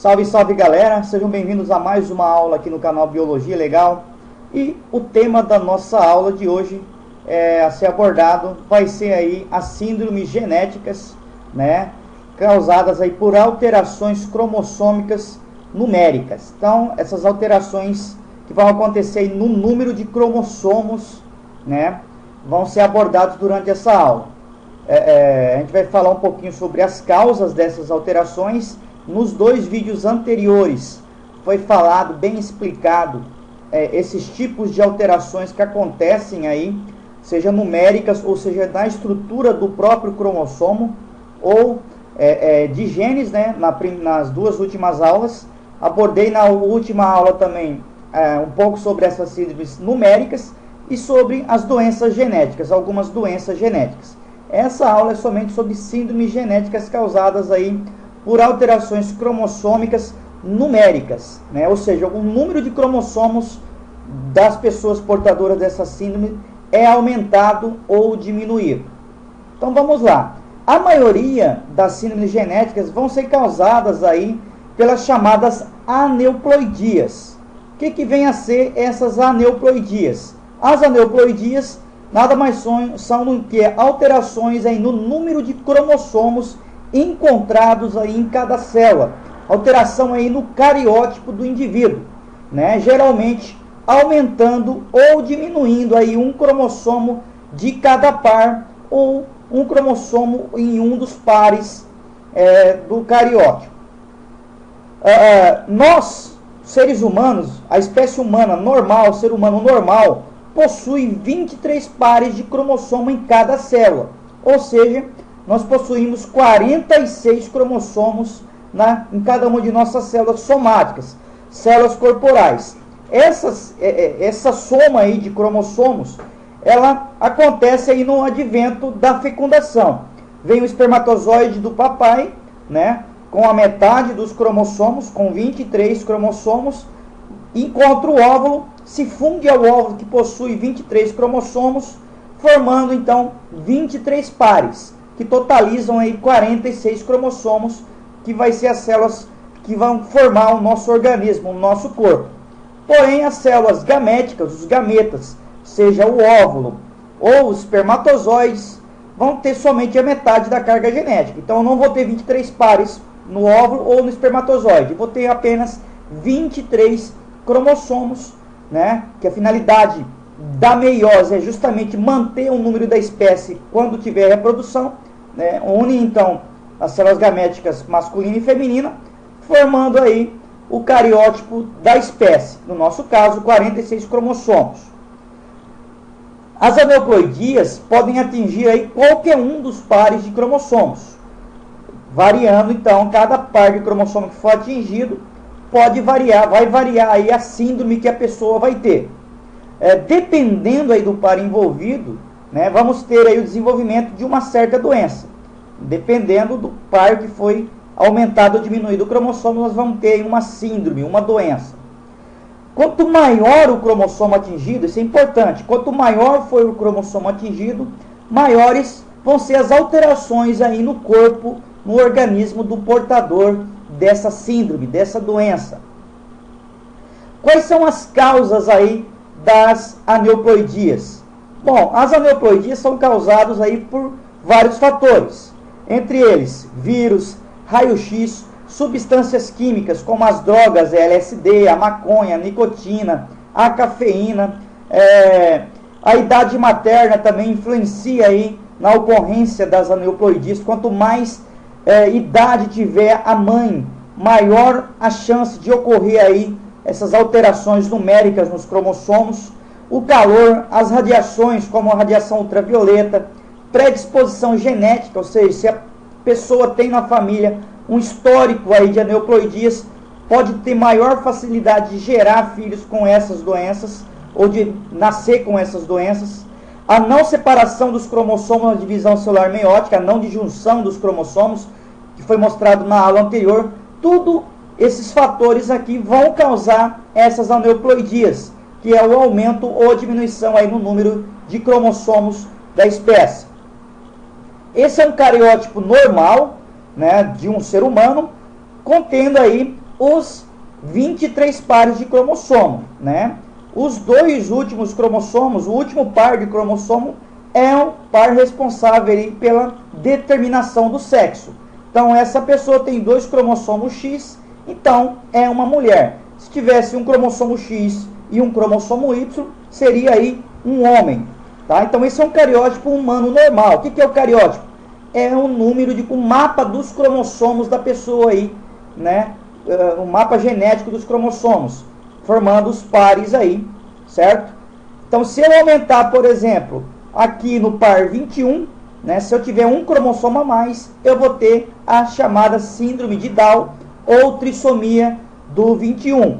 Salve, salve galera, sejam bem-vindos a mais uma aula aqui no canal Biologia Legal. E o tema da nossa aula de hoje a ser abordado vai ser aí as síndromes genéticas, né, causadas aí por alterações cromossômicas numéricas. Então, essas alterações que vão acontecer aí no número de cromossomos, né, vão ser abordados durante essa aula. A gente vai falar um pouquinho sobre as causas dessas alterações. Nos dois vídeos anteriores foi falado, bem explicado, esses tipos de alterações que acontecem aí, seja numéricas ou seja na estrutura do próprio cromossomo ou de genes, né? Nas duas últimas aulas. Abordei na última aula também um pouco sobre essas síndromes numéricas e sobre as doenças genéticas, algumas doenças genéticas. Essa aula é somente sobre síndromes genéticas causadas aí por alterações cromossômicas numéricas, né? Ou seja, o número de cromossomos das pessoas portadoras dessa síndrome é aumentado ou diminuído. Então vamos lá. A maioria das síndromes genéticas vão ser causadas aí pelas chamadas aneuploidias. O que vem a ser essas aneuploidias? As aneuploidias nada mais são do que alterações aí no número de cromossomos encontrados aí em cada célula, alteração aí no cariótipo do indivíduo, né? Geralmente aumentando ou diminuindo aí um cromossomo de cada par ou um cromossomo em um dos pares do cariótipo. Nós, seres humanos, a espécie humana normal, o ser humano normal, possui 23 pares de cromossomo em cada célula, ou seja, nós possuímos 46 cromossomos em cada uma de nossas células somáticas, células corporais. Essa soma aí de cromossomos, ela acontece aí no advento da fecundação. Vem o espermatozoide do papai, né, com a metade dos cromossomos, com 23 cromossomos, encontra o óvulo, se funde ao óvulo que possui 23 cromossomos, formando então 23 pares, que totalizam aí 46 cromossomos, que vai ser as células que vão formar o nosso organismo, o nosso corpo. Porém, as células gaméticas, os gametas, seja o óvulo ou os espermatozoides, vão ter somente a metade da carga genética. Então, eu não vou ter 23 pares no óvulo ou no espermatozoide, vou ter apenas 23 cromossomos, né? Que a finalidade da meiose é justamente manter o número da espécie quando tiver reprodução, né? Une então as células gaméticas masculina e feminina, formando aí o cariótipo da espécie, no nosso caso 46 cromossomos. As aneuploidias podem atingir aí qualquer um dos pares de cromossomos, variando então cada par de cromossomo que for atingido vai variar aí a síndrome que a pessoa vai ter. Dependendo aí do par envolvido, né, vamos ter aí o desenvolvimento de uma certa doença. Dependendo do par que foi aumentado ou diminuído o cromossomo, nós vamos ter aí uma síndrome, uma doença. Quanto maior o cromossomo atingido, isso é importante, quanto maior for o cromossomo atingido, maiores vão ser as alterações aí no corpo, no organismo do portador dessa síndrome, dessa doença. Quais são as causas aí das aneuploidias? Bom, as aneuploidias são causadas aí por vários fatores, entre eles vírus, raio-x, substâncias químicas como as drogas, LSD, a maconha, a nicotina, a cafeína, a idade materna também influencia aí na ocorrência das aneuploidias. Quanto mais idade tiver a mãe, maior a chance de ocorrer aí essas alterações numéricas nos cromossomos. O calor, as radiações como a radiação ultravioleta, predisposição genética, ou seja, se a pessoa tem na família um histórico aí de aneuploidias, pode ter maior facilidade de gerar filhos com essas doenças ou de nascer com essas doenças. A não separação dos cromossomos na divisão celular meiótica, a não disjunção dos cromossomos, que foi mostrado na aula anterior, tudo esses fatores aqui vão causar essas aneuploidias, que é o aumento ou diminuição aí no número de cromossomos da espécie. Esse é um cariótipo normal, né, de um ser humano, contendo aí os 23 pares de cromossomo, né? Os dois últimos cromossomos, o último par de cromossomo é o par responsável aí pela determinação do sexo. Então essa pessoa tem 2 cromossomos X, então é uma mulher. Se tivesse um cromossomo X e um cromossomo Y, seria aí um homem, tá? Então esse é um cariótipo humano normal. O que é o cariótipo? É o número de o mapa dos cromossomos da pessoa aí, né? O mapa genético dos cromossomos, formando os pares aí, certo? Então se eu aumentar, por exemplo, aqui no par 21, né, se eu tiver um cromossomo a mais, eu vou ter a chamada síndrome de Down ou trissomia do 21.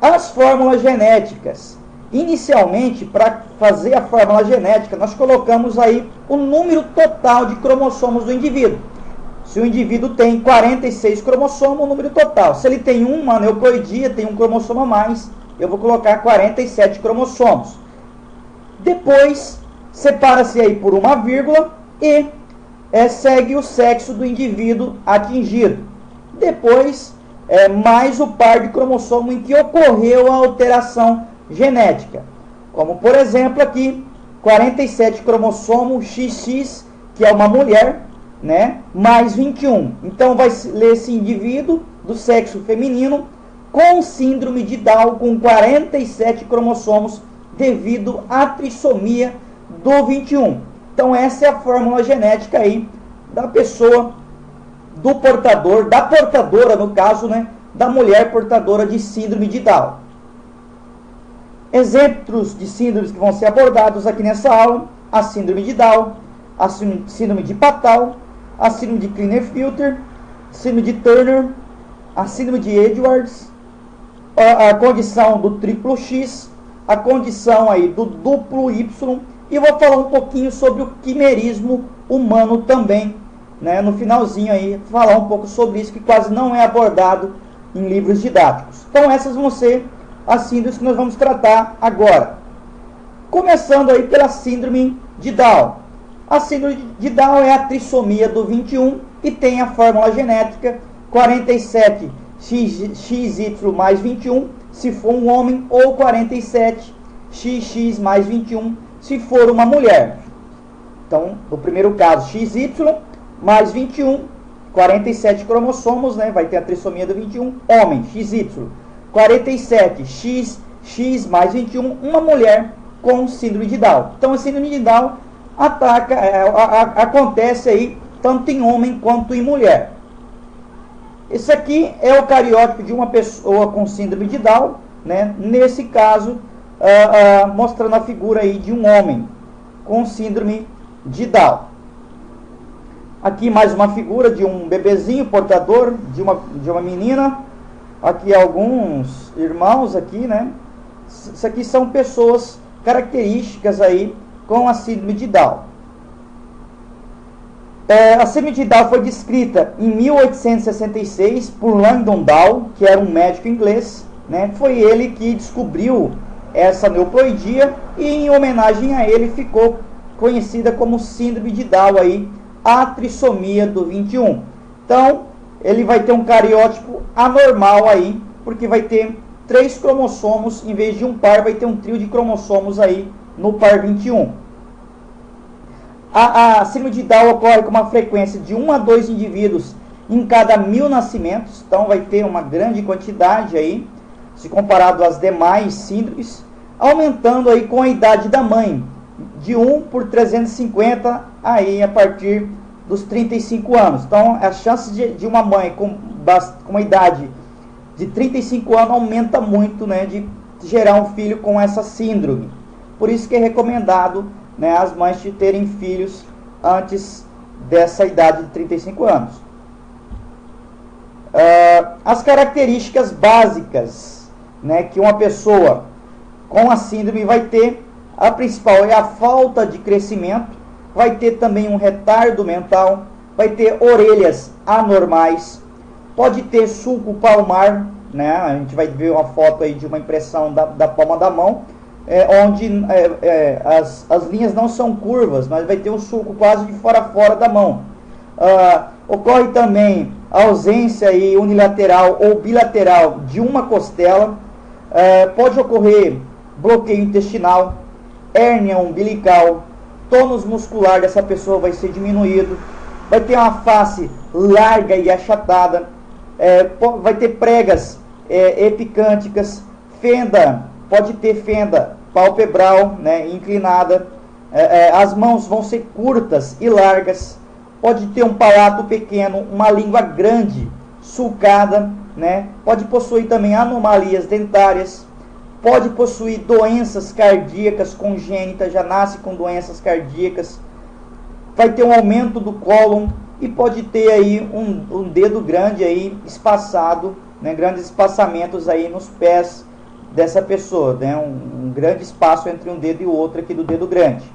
As fórmulas genéticas. Inicialmente, para fazer a fórmula genética, nós colocamos aí o número total de cromossomos do indivíduo. Se o indivíduo tem 46 cromossomos, o número total. Se ele tem uma aneuploidia, tem um cromossomo a mais, eu vou colocar 47 cromossomos. Depois, separa-se aí por uma vírgula e segue o sexo do indivíduo atingido. Depois, mais o par de cromossomo em que ocorreu a alteração genética. Como, por exemplo, aqui, 47 cromossomo XX, que é uma mulher, né, mais 21. Então, vai ler esse indivíduo do sexo feminino com síndrome de Down, com 47 cromossomos, devido à trissomia do 21. Então, essa é a fórmula genética aí da pessoa, do portador, da portadora, no caso, né, da mulher portadora de síndrome de Down. Exemplos de síndromes que vão ser abordados aqui nessa aula: a síndrome de Down, a síndrome de Patau, a síndrome de Klinefelter, síndrome de Turner, a síndrome de Edwards, a condição do triplo X, a condição aí do duplo Y, e vou falar um pouquinho sobre o quimerismo humano também, né, no finalzinho aí, falar um pouco sobre isso, que quase não é abordado em livros didáticos. Então essas vão ser as síndromes que nós vamos tratar agora. Começando aí pela síndrome de Down. A síndrome de Down é a trissomia do 21 e tem a fórmula genética 47 XY mais 21 se for um homem, ou 47 XX mais 21 se for uma mulher. Então, no primeiro caso, XY mais 21, 47 cromossomos, né? Vai ter a trissomia do 21, homem, XY. 47 XX mais 21, uma mulher com síndrome de Down. Então, a síndrome de Down acontece aí tanto em homem quanto em mulher. Esse aqui é o cariótipo de uma pessoa com síndrome de Down, né? Nesse caso, mostrando a figura aí de um homem com síndrome de Down. Aqui mais uma figura de um bebezinho portador de uma menina. Aqui alguns irmãos aqui, né? Isso aqui são pessoas características aí com a síndrome de Down. A síndrome de Down foi descrita em 1866 por Langdon Down, que era um médico inglês, né? Foi ele que descobriu essa aneuploidia e, em homenagem a ele, ficou conhecida como síndrome de Down aí, a trissomia do 21. Então, ele vai ter um cariótipo anormal aí, porque vai ter 3 cromossomos, em vez de um par, vai ter um trio de cromossomos aí no par 21. A síndrome de Down ocorre com uma frequência de 1 a 2 indivíduos em cada 1000 nascimentos, então vai ter uma grande quantidade aí, se comparado às demais síndromes, aumentando aí com a idade da mãe, de 1 por 350 aí a partir dos 35 anos. Então, a chance de uma mãe com uma idade de 35 anos aumenta muito, né, de gerar um filho com essa síndrome. Por isso que é recomendado, né, as mães de terem filhos antes dessa idade de 35 anos. As características básicas, né, que uma pessoa com a síndrome vai ter, a principal é a falta de crescimento, vai ter também um retardo mental, vai ter orelhas anormais, pode ter sulco palmar, né? A gente vai ver uma foto aí de uma impressão da palma da mão, onde as linhas não são curvas, mas vai ter um sulco quase de fora a fora da mão. Ocorre também ausência aí unilateral ou bilateral de uma costela, pode ocorrer bloqueio intestinal, hérnia umbilical, tônus muscular dessa pessoa vai ser diminuído, vai ter uma face larga e achatada, vai ter pregas epicânticas, fenda, pode ter fenda palpebral, né, inclinada, as mãos vão ser curtas e largas, pode ter um palato pequeno, uma língua grande, sulcada, né, pode possuir também anomalias dentárias, pode possuir doenças cardíacas congênitas, já nasce com doenças cardíacas, vai ter um aumento do cólon e pode ter aí um dedo grande aí espaçado, né, grandes espaçamentos aí nos pés dessa pessoa, né, um grande espaço entre um dedo e o outro aqui do dedo grande.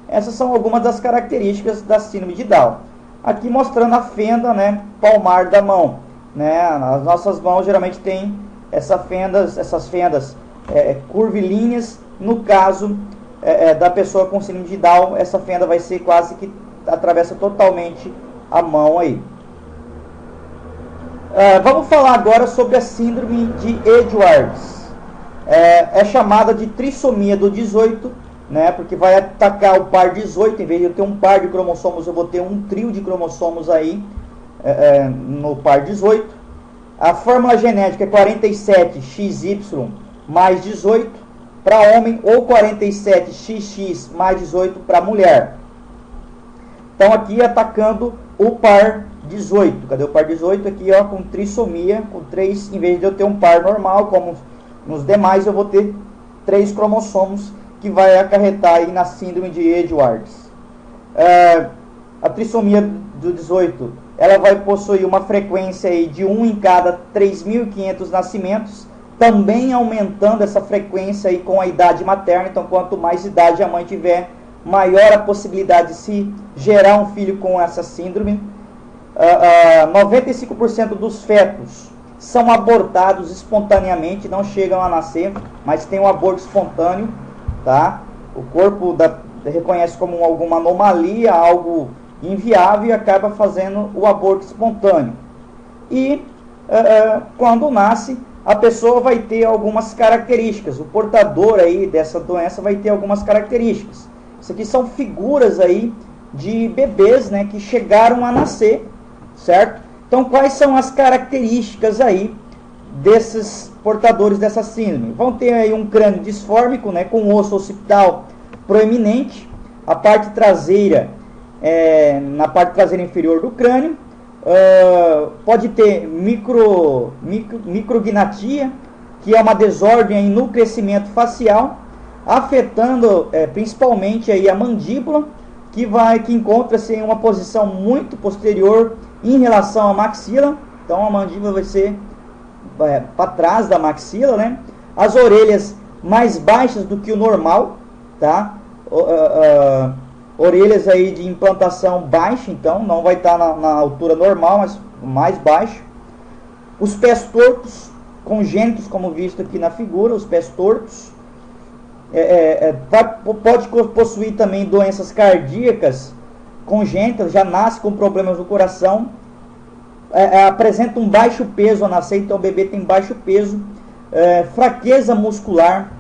Essas são algumas das características da síndrome de Down. Aqui mostrando a fenda, né, palmar da mão, né, as nossas mãos geralmente têm essas fendas curvilíneas. No caso da pessoa com síndrome de Down, essa fenda vai ser quase que atravessa totalmente a mão aí. Vamos falar agora sobre a síndrome de Edwards. É chamada de trissomia do 18, né, porque vai atacar o par 18. Em vez de eu ter um par de cromossomos, eu vou ter um trio de cromossomos aí no par 18. A fórmula genética é 47XY mais 18 para homem ou 47XX mais 18 para mulher. Então aqui atacando o par 18. Cadê o par 18? Aqui, ó, com trissomia, com 3, em vez de eu ter um par normal, como nos demais, eu vou ter 3 cromossomos, que vai acarretar aí na síndrome de Edwards. A trissomia do 18, ela vai possuir uma frequência aí de 1 em cada 3.500 nascimentos, também aumentando essa frequência aí com a idade materna. Então, quanto mais idade a mãe tiver, maior a possibilidade de se gerar um filho com essa síndrome. 95% dos fetos são abortados espontaneamente, não chegam a nascer, mas tem um aborto espontâneo, tá? O corpo reconhece como alguma anomalia, algo inviável, e acaba fazendo o aborto espontâneo. E quando nasce, a pessoa vai ter algumas características. O portador aí dessa doença vai ter algumas características. Isso aqui são figuras aí de bebês, né, que chegaram a nascer, certo? Então, quais são as características aí desses portadores dessa síndrome? Vão ter aí um crânio disfórmico, né, com osso occipital proeminente, a parte traseira, na parte traseira inferior do crânio, pode ter micrognatia, que é uma desordem aí no crescimento facial, afetando principalmente aí a mandíbula, que encontra-se em uma posição muito posterior em relação à maxila. Então a mandíbula vai ser para trás da maxila, né? As orelhas mais baixas do que o normal, tá? Orelhas aí de implantação baixa, então não vai estar na altura normal, mas mais baixo. Os pés tortos, congênitos, como visto aqui na figura, os pés tortos. Pode possuir também doenças cardíacas congênitas, já nasce com problemas no coração, apresenta um baixo peso ao nascer, então o bebê tem baixo peso, fraqueza muscular,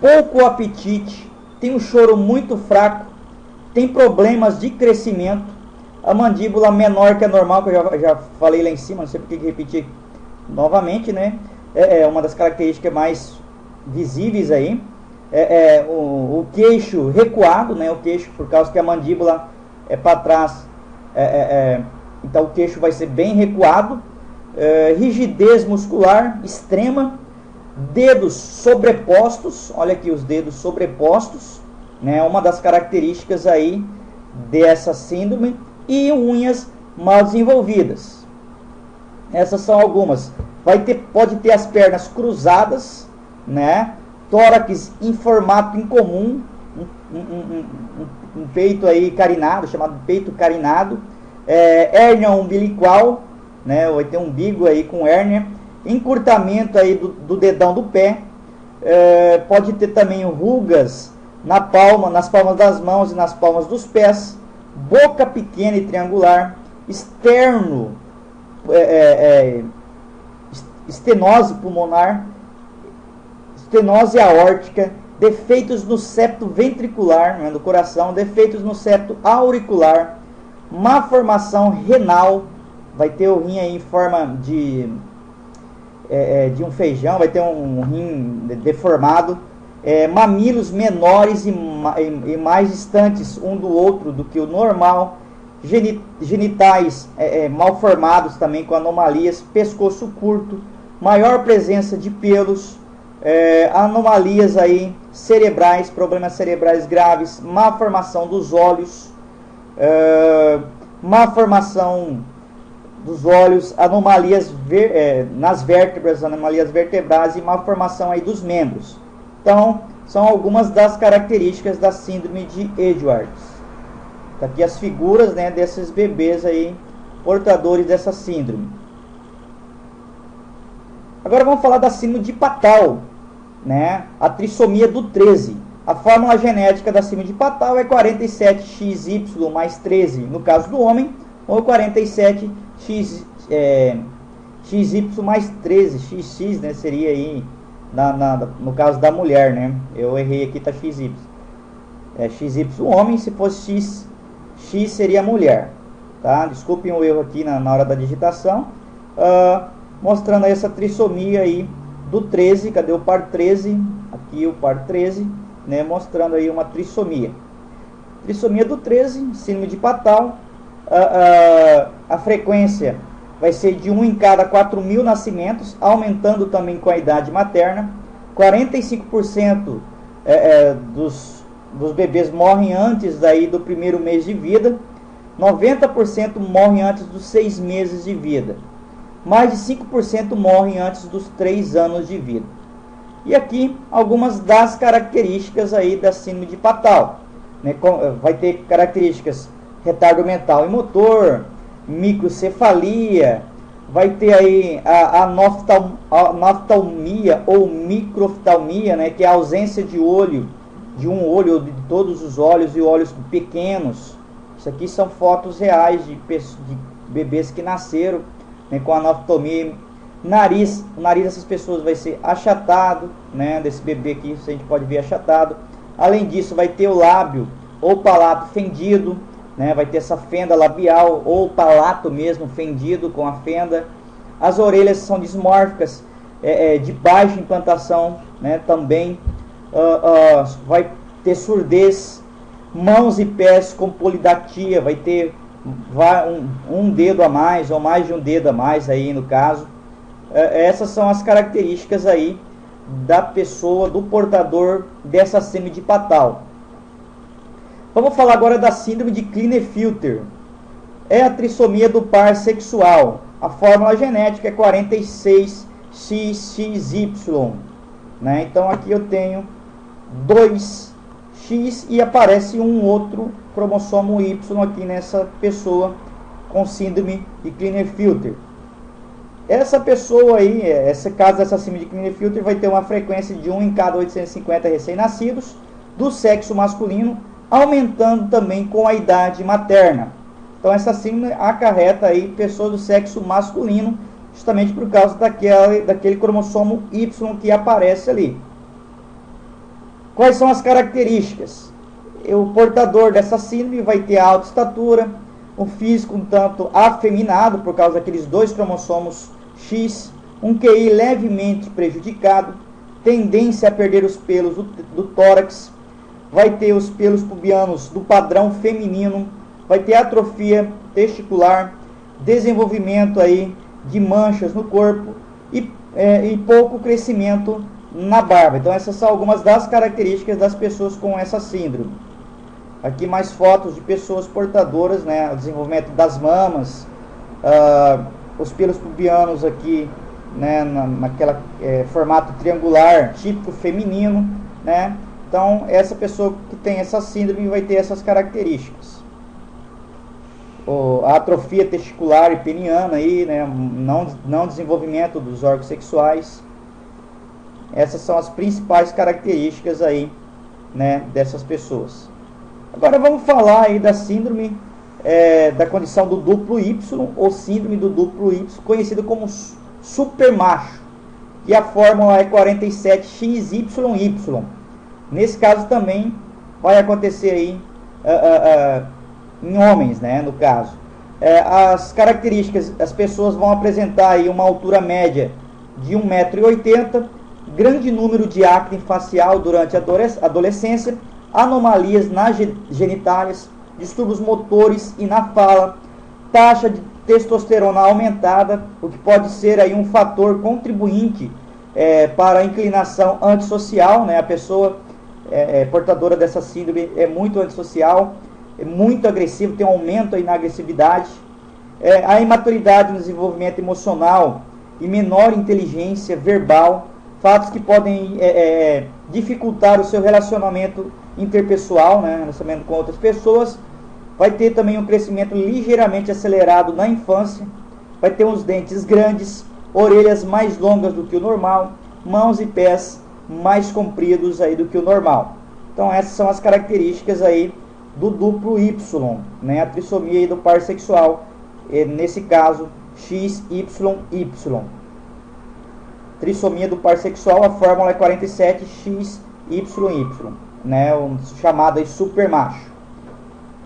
pouco apetite, tem um choro muito fraco, tem problemas de crescimento, a mandíbula menor que a normal, que eu já falei lá em cima, não sei porque repetir novamente, né? É uma das características mais visíveis aí. O queixo recuado, né? O queixo, por causa que a mandíbula é para trás, então o queixo vai ser bem recuado, rigidez muscular extrema, dedos sobrepostos, olha aqui os dedos sobrepostos, né? Uma das características aí dessa síndrome, e unhas mal desenvolvidas. Essas são algumas. Pode ter as pernas cruzadas, né? Tórax em formato incomum, um peito aí carinado, chamado peito carinado, hérnia umbilical, né? Vai ter um umbigo aí com hérnia, encurtamento aí do dedão do pé, pode ter também rugas nas palmas das mãos e nas palmas dos pés, boca pequena e triangular, externo estenose pulmonar, estenose aórtica, defeitos no septo ventricular, né, do coração, defeitos no septo auricular, má formação renal, vai ter o rim aí em forma de um feijão, vai ter um rim deformado, mamilos menores e mais distantes um do outro do que o normal, genitais mal formados também com anomalias, pescoço curto, maior presença de pelos, anomalias aí cerebrais, problemas cerebrais graves, má formação dos olhos, má formação dos olhos, anomalias nas vértebras, anomalias vertebrais e má formação aí dos membros. Então, são algumas das características da síndrome de Edwards. Tá aqui as figuras, né, desses bebês aí portadores dessa síndrome. Agora vamos falar da síndrome de Patau, né, a trissomia do 13. A fórmula genética da síndrome de Patau é 47XY mais 13 no caso do homem, ou 47XY mais 13, XX, né, seria aí no caso da mulher, né? Eu errei aqui, tá XY. XY homem, se fosse X seria mulher, tá? Desculpem o erro aqui na hora da digitação. Mostrando aí essa trissomia aí do 13, cadê o par 13? Aqui o par 13, né? Mostrando aí uma trissomia. Trissomia do 13, síndrome de Patau. A frequência vai ser de 1 em cada 4.000 nascimentos, aumentando também com a idade materna. 45% dos bebês morrem antes daí do primeiro mês de vida. 90% morrem antes dos 6 meses de vida. Mais de 5% morrem antes dos 3 anos de vida. E aqui algumas das características aí da síndrome de Patau, né? Vai ter características retardo mental e motor, microcefalia, vai ter aí a noftalmia ou microftalmia, né, que é a ausência de olho, de um olho ou de todos os olhos e olhos pequenos. Isso aqui são fotos reais de bebês que nasceram, né, com anoftalmia. O nariz dessas pessoas vai ser achatado, né, desse bebê aqui a gente pode ver achatado. Além disso, vai ter o lábio ou palato fendido, né, vai ter essa fenda labial ou palato mesmo fendido com a fenda. As orelhas são dismórficas, de baixa implantação, né, também. Vai ter surdez, mãos e pés com polidactia, vai ter um dedo a mais ou mais de um dedo a mais aí no caso. Essas são as características aí da pessoa, do portador dessa síndrome de Patau. Vamos falar agora da síndrome de Klinefelter. É a trissomia do par sexual. A fórmula genética é 46XXY, né? Então aqui eu tenho 2X e aparece um outro cromossomo Y aqui nessa pessoa com síndrome de Klinefelter. Essa pessoa aí, esse caso dessa síndrome de Klinefelter, vai ter uma frequência de 1 em cada 850 recém-nascidos do sexo masculino, aumentando também com a idade materna. Então essa síndrome acarreta aí pessoas do sexo masculino, justamente por causa daquele cromossomo Y que aparece ali. Quais são as características? O portador dessa síndrome vai ter alta estatura, um físico um tanto afeminado por causa daqueles 2 cromossomos X, um QI levemente prejudicado, tendência a perder os pelos do tórax, vai ter os pelos pubianos do padrão feminino, vai ter atrofia testicular, desenvolvimento aí de manchas no corpo e pouco crescimento na barba. Então essas são algumas das características das pessoas com essa síndrome. Aqui mais fotos de pessoas portadoras, né? O desenvolvimento das mamas, os pelos pubianos aqui, né? Naquela formato triangular típico feminino, né? Então essa pessoa que tem essa síndrome vai ter essas características. A atrofia testicular e peniana aí, né? Não desenvolvimento dos órgãos sexuais. Essas são as principais características aí, né, dessas pessoas. Agora vamos falar aí da síndrome da condição do duplo Y, ou síndrome do duplo Y, conhecido como supermacho, e a fórmula é 47XYY. Nesse caso também vai acontecer aí em homens, né, no caso. As características, as pessoas vão apresentar aí uma altura média de 1,80 m, grande número de acne facial durante a adolescência, anomalias nas genitálias, distúrbios motores e na fala, taxa de testosterona aumentada, o que pode ser aí um fator contribuinte para a inclinação antissocial, né? A pessoa portadora dessa síndrome é muito antissocial, é muito agressivo, tem um aumento aí na agressividade, a imaturidade no desenvolvimento emocional e menor inteligência verbal, fatos que podem dificultar o seu relacionamento interpessoal, né, relacionamento com outras pessoas. Vai ter também um crescimento ligeiramente acelerado na infância, vai ter uns dentes grandes, orelhas mais longas do que o normal, mãos e pés mais compridos aí do que o normal. Então essas são as características aí do duplo Y, né, a trissomia aí do par sexual, nesse caso XYY. Trissomia do par sexual, a fórmula é 47XYY, né, chamada de supermacho.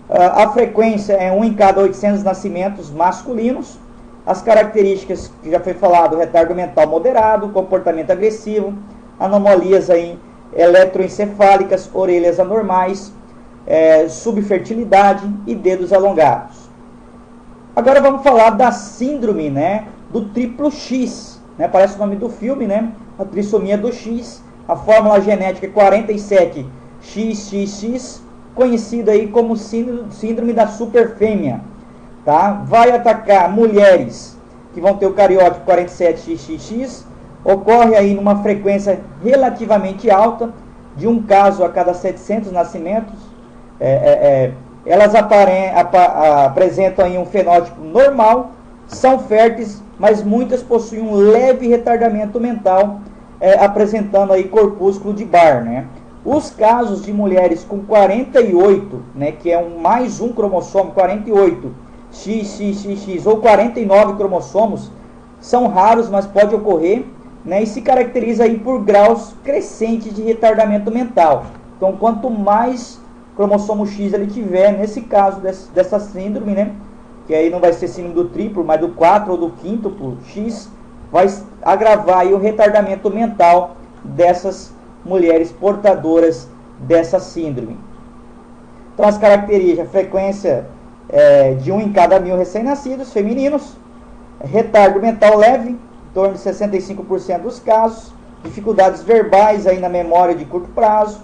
A frequência é 1 em cada 800 nascimentos masculinos. As características que já foi falado: retardo mental moderado, comportamento agressivo, anomalias aí eletroencefálicas, orelhas anormais, subfertilidade e dedos alongados. Agora vamos falar da síndrome, né, do triplo X, né, parece o nome do filme, né, a trissomia do X. A fórmula genética é 47XXX, conhecida aí como síndrome da superfêmea, tá? Vai atacar mulheres que vão ter o cariótipo 47XXX, ocorre aí numa frequência relativamente alta, de um caso a cada 700 nascimentos. Elas apresentam aí um fenótipo normal, são férteis, mas muitas possuem um leve retardamento mental, apresentando aí corpúsculo de Barr, né? Os casos de mulheres com 48, né, que é mais um cromossomo, 48, XXX ou 49 cromossomos, são raros, mas pode ocorrer, né, e se caracteriza aí por graus crescentes de retardamento mental. Então, quanto mais cromossomo X ele tiver, nesse caso dessa síndrome, né, que aí não vai ser síndrome do triplo, mas do 4 ou do quíntuplo X, vai agravar aí o retardamento mental dessas mulheres portadoras dessa síndrome. Então as características: frequência de 1 em cada 1000 recém-nascidos femininos, retardo mental leve, em torno de 65% dos casos, dificuldades verbais aí na memória de curto prazo,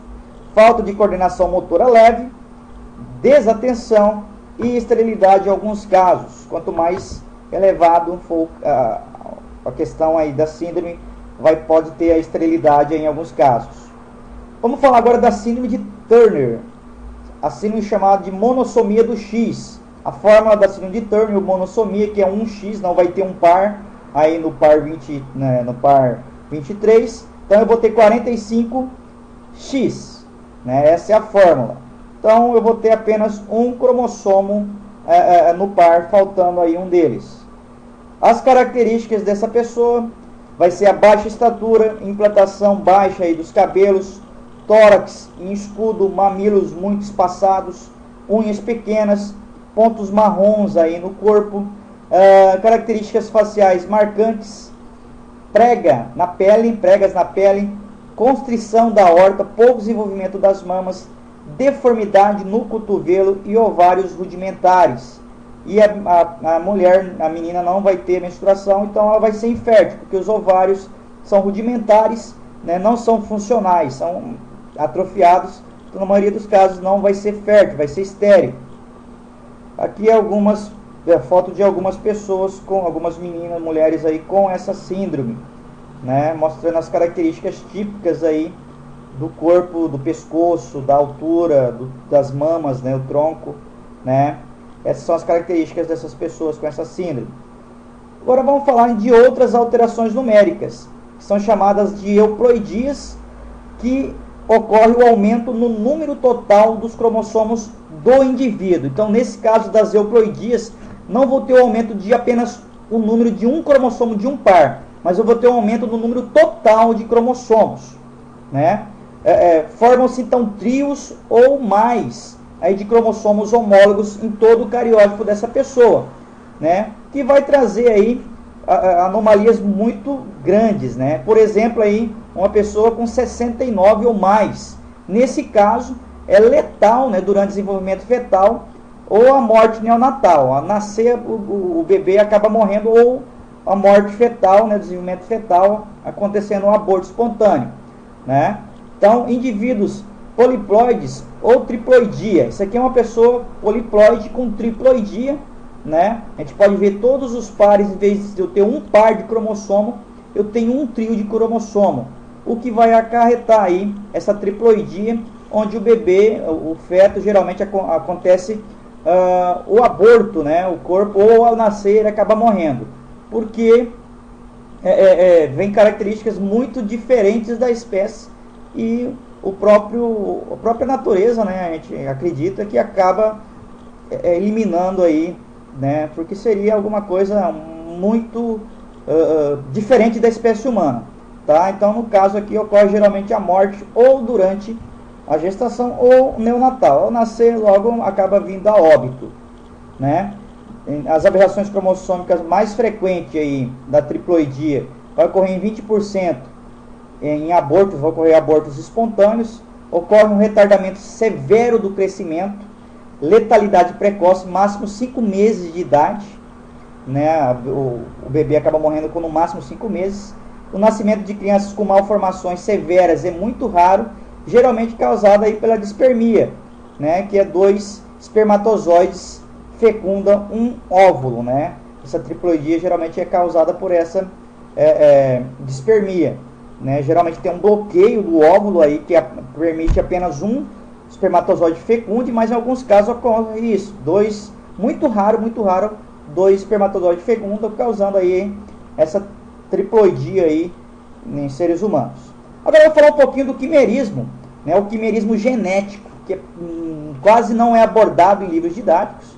falta de coordenação motora leve, desatenção e esterilidade em alguns casos. Quanto mais elevado for a questão aí da síndrome, pode ter a esterilidade em alguns casos. Vamos falar agora da síndrome de Turner, a síndrome chamada de monossomia do X. A fórmula da síndrome de Turner, monossomia, que é 1X, não vai ter um par aí no par 20, né, no par 23. Então eu vou ter 45X, né? Essa é a fórmula. Então eu vou ter apenas um cromossomo no par, faltando aí um deles. As características dessa pessoa: vai ser a baixa estatura, implantação baixa aí dos cabelos, tórax em escudo, mamilos muito espaçados, unhas pequenas, pontos marrons aí no corpo, características faciais marcantes, pregas na pele, constrição da aorta, pouco desenvolvimento das mamas, deformidade no cotovelo e ovários rudimentares. E a mulher, a menina, não vai ter menstruação, então ela vai ser infértil, porque os ovários são rudimentares, né, não são funcionais, são atrofiados, então na maioria dos casos não vai ser fértil, vai ser estéril. Aqui algumas fotos de algumas pessoas, com algumas meninas, mulheres aí com essa síndrome, né, mostrando as características típicas aí do corpo, do pescoço, da altura, das mamas, né, o tronco, né. Essas são as características dessas pessoas com essa síndrome. Agora vamos falar de outras alterações numéricas, que são chamadas de euploidias, que ocorre o aumento no número total dos cromossomos do indivíduo. Então, nesse caso das euploidias, não vou ter o aumento de apenas o número de um cromossomo de um par, mas eu vou ter um aumento no número total de cromossomos, né? Formam-se então trios ou mais aí de cromossomos homólogos em todo o cariótipo dessa pessoa, né? Que vai trazer aí anomalias muito grandes, né? Por exemplo, aí uma pessoa com 69 ou mais. Nesse caso, é letal, né, durante o desenvolvimento fetal ou a morte neonatal. Ao nascer, o bebê acaba morrendo, ou a morte fetal, né, desenvolvimento fetal, acontecendo um aborto espontâneo, né? Então, indivíduos poliploides ou triploidia. Isso aqui é uma pessoa poliploide com triploidia, né? A gente pode ver todos os pares, em vez de eu ter um par de cromossomo, eu tenho um trio de cromossomo, o que vai acarretar aí essa triploidia, onde o bebê, o feto, geralmente acontece o aborto, né? O corpo, ou ao nascer, ele acaba morrendo, porque vem características muito diferentes da espécie, e a própria natureza, né? A gente acredita que acaba eliminando aí, né? Porque seria alguma coisa muito diferente da espécie humana, tá? Então, no caso aqui, ocorre geralmente a morte ou durante a gestação ou neonatal. Ao nascer, logo acaba vindo a óbito, né? As aberrações cromossômicas mais frequentes aí da triploidia vai ocorrer em 20%. Em abortos, vai ocorrer abortos espontâneos. Ocorre um retardamento severo do crescimento, letalidade precoce, máximo 5 meses de idade, né? O bebê acaba morrendo com no máximo 5 meses. O nascimento de crianças com malformações severas é muito raro, geralmente causado aí pela dispermia, né? Que é 2 espermatozoides fecundam um óvulo, né? Essa triploidia geralmente é causada por essa dispermia, né? Geralmente tem um bloqueio do óvulo aí que permite apenas um espermatozoide fecunde, mas em alguns casos ocorre isso, muito raro, 2 espermatozoides fecundam, causando aí essa triploidia aí em seres humanos. Agora eu vou falar um pouquinho do quimerismo, né? O quimerismo genético, que quase não é abordado em livros didáticos.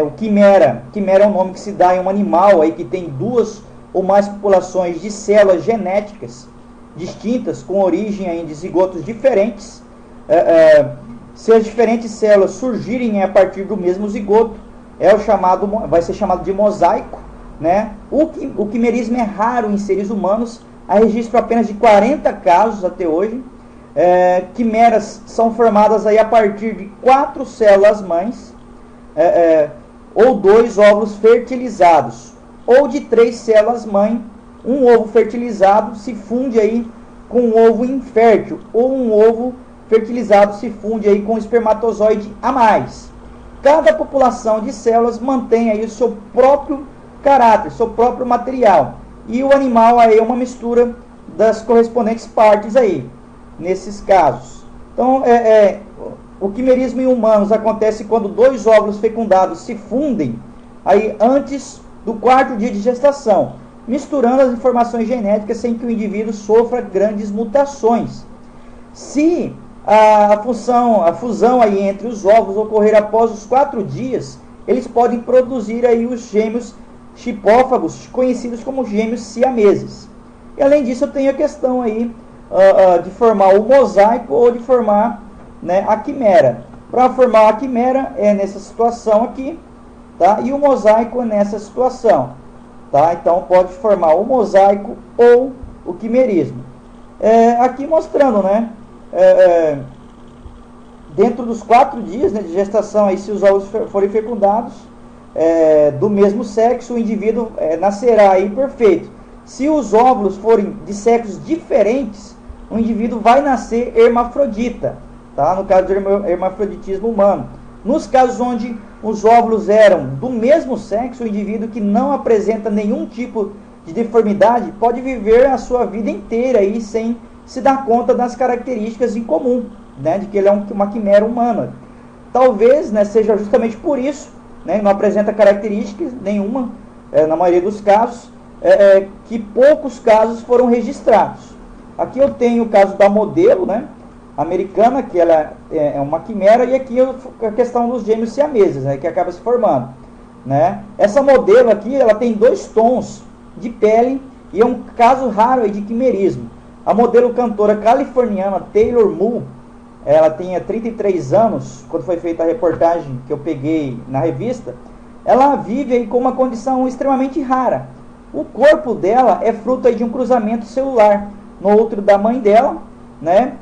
O quimera é um nome que se dá em um animal aí que tem 2 ou mais populações de células genéticas distintas, com origem aí de zigotos diferentes. Se as diferentes células surgirem a partir do mesmo zigoto, vai ser chamado de mosaico, né? O quimerismo é raro em seres humanos, há registro apenas de 40 casos até hoje. Quimeras são formadas aí a partir de 4 células mães, ou 2 óvulos fertilizados, ou de 3 células mãe. Um ovo fertilizado se funde aí com um ovo infértil, ou um ovo fertilizado se funde aí com um espermatozoide a mais. Cada população de células mantém aí o seu próprio caráter, seu próprio material, e o animal aí é uma mistura das correspondentes partes aí, nesses casos. Então, o quimerismo em humanos acontece quando 2 óvulos fecundados se fundem aí antes do 4º dia de gestação, misturando as informações genéticas sem que o indivíduo sofra grandes mutações. Se a fusão aí entre os óvulos ocorrer após os 4 dias, eles podem produzir aí os gêmeos chipófagos, conhecidos como gêmeos siameses. E além disso, eu tenho a questão aí de formar o mosaico ou de formar, né, a quimera. Para formar a quimera é nessa situação aqui, tá? E o mosaico é nessa situação, tá? Então pode formar o mosaico ou o quimerismo. Aqui mostrando, né? Dentro dos 4 dias, né, de gestação, aí, se os óvulos forem fecundados do mesmo sexo, o indivíduo nascerá aí perfeito. Se os óvulos forem de sexos diferentes, o indivíduo vai nascer hermafrodita, tá? No caso do hermafroditismo humano. Nos casos onde os óvulos eram do mesmo sexo, o indivíduo que não apresenta nenhum tipo de deformidade pode viver a sua vida inteira aí sem se dar conta das características em comum, né, de que ele é uma quimera humana. Talvez, né, seja justamente por isso, né, não apresenta características nenhuma, na maioria dos casos, que poucos casos foram registrados. Aqui eu tenho o caso da modelo, né, americana, que ela é uma quimera, e aqui a questão dos gêmeos siameses, né, que acaba se formando, né? Essa modelo aqui, ela tem 2 tons de pele e é um caso raro aí de quimerismo. A modelo cantora californiana Taylor Moore, ela tinha 33 anos, quando foi feita a reportagem que eu peguei na revista. Ela vive aí com uma condição extremamente rara. O corpo dela é fruto aí de um cruzamento celular no útero da mãe dela, né,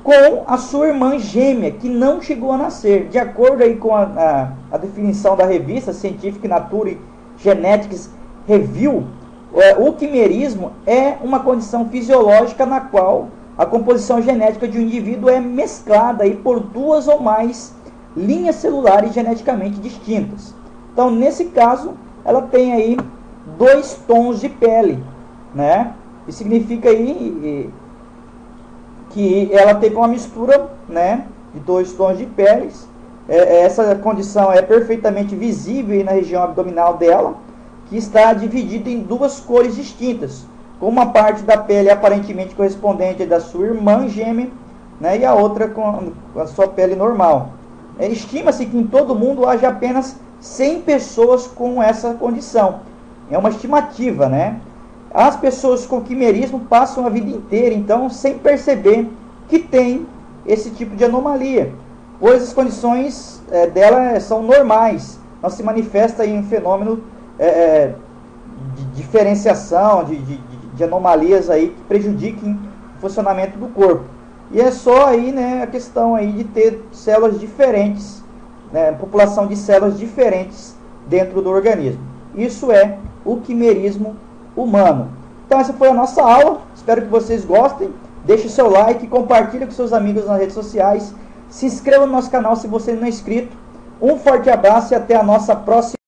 com a sua irmã gêmea, que não chegou a nascer. De acordo aí com a definição da revista Scientific Nature Genetics Review, o quimerismo é uma condição fisiológica na qual a composição genética de um indivíduo é mesclada aí por 2 ou mais linhas celulares geneticamente distintas. Então, nesse caso, ela tem aí 2 tons de pele, né? Isso significa aí que ela teve uma mistura, né, de 2 tons de peles. Essa condição é perfeitamente visível aí na região abdominal dela, que está dividida em 2 cores distintas, com uma parte da pele aparentemente correspondente da sua irmã gêmea, né, e a outra com a sua pele normal. Estima-se que em todo o mundo haja apenas 100 pessoas com essa condição. É uma estimativa, né? As pessoas com quimerismo passam a vida inteira, então, sem perceber que tem esse tipo de anomalia, pois as condições dela são normais, não se manifesta em um fenômeno de diferenciação, de anomalias aí que prejudiquem o funcionamento do corpo. E é só aí, né, a questão aí de ter células diferentes, né, população de células diferentes dentro do organismo. Isso é o quimerismo humano. Então essa foi a nossa aula, espero que vocês gostem. Deixe o seu like, compartilhe com seus amigos nas redes sociais, se inscreva no nosso canal se você não é inscrito. Um forte abraço e até a nossa próxima